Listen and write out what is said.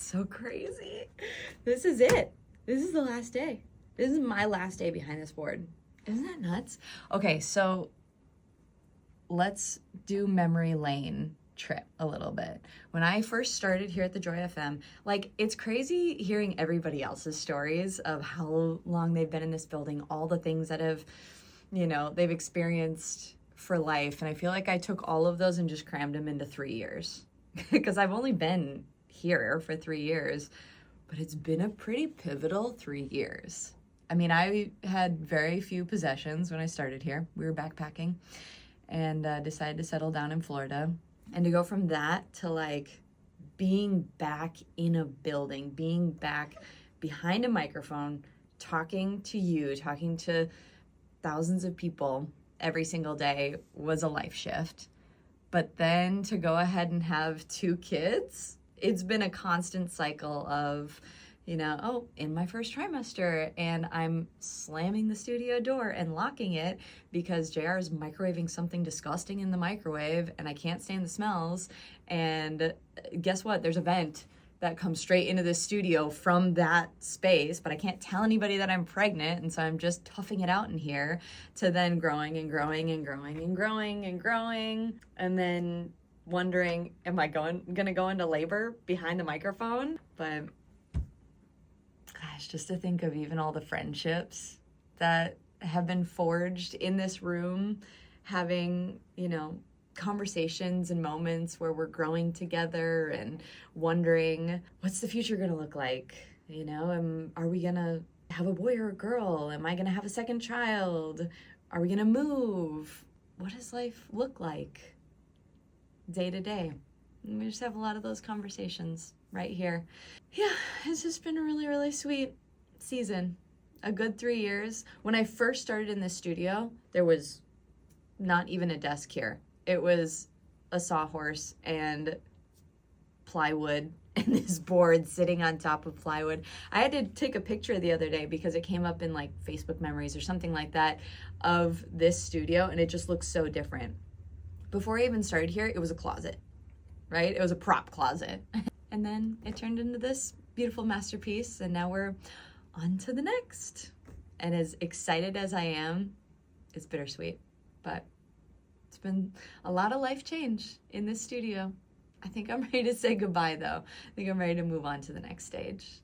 so crazy. This is it. This is the last day. This is my last day behind this board. Isn't that nuts? Okay, so let's do memory lane trip a little bit. When I first started here at the Joy FM, like, it's crazy hearing everybody else's stories of how long they've been in this building, all the things that have, you know, they've experienced for life. And I feel like I took all of those and just crammed them into 3 years because I've only been here for 3 years, but it's been a pretty pivotal 3 years. I mean, I had very few possessions when I started here. We were backpacking and decided to settle down in Florida. And to go from that to like being back in a building, being back behind a microphone, talking to you, talking to thousands of people every single day was a life shift. But then to go ahead and have 2 kids, it's been a constant cycle of, you know, oh, in my first trimester, and I'm slamming the studio door and locking it because JR is microwaving something disgusting in the microwave and I can't stand the smells. And guess what? There's a vent that comes straight into the studio from that space, but I can't tell anybody that I'm pregnant, and so I'm just toughing it out in here, to then growing and growing and growing and growing and growing, and then wondering, am I gonna go into labor behind the microphone? But gosh, just to think of even all the friendships that have been forged in this room, having, you know, conversations and moments where we're growing together and wondering, what's the future gonna look like? You know, are we gonna have a boy or a girl? Am I gonna have a second child? Are we gonna move? What does life look like day to day? And we just have a lot of those conversations right here. Yeah, it's just been a really, really sweet season. A good 3 years. When I first started in this studio, there was not even a desk here. It was a sawhorse and plywood and this board sitting on top of plywood. I had to take a picture the other day because it came up in like Facebook memories or something like that of this studio, and it just looks so different. Before I even started here, it was a closet, right? It was a prop closet. And then it turned into this beautiful masterpiece, and now we're on to the next. And as excited as I am, it's bittersweet, but it's been a lot of life change in this studio. I think I'm ready to say goodbye though. I think I'm ready to move on to the next stage.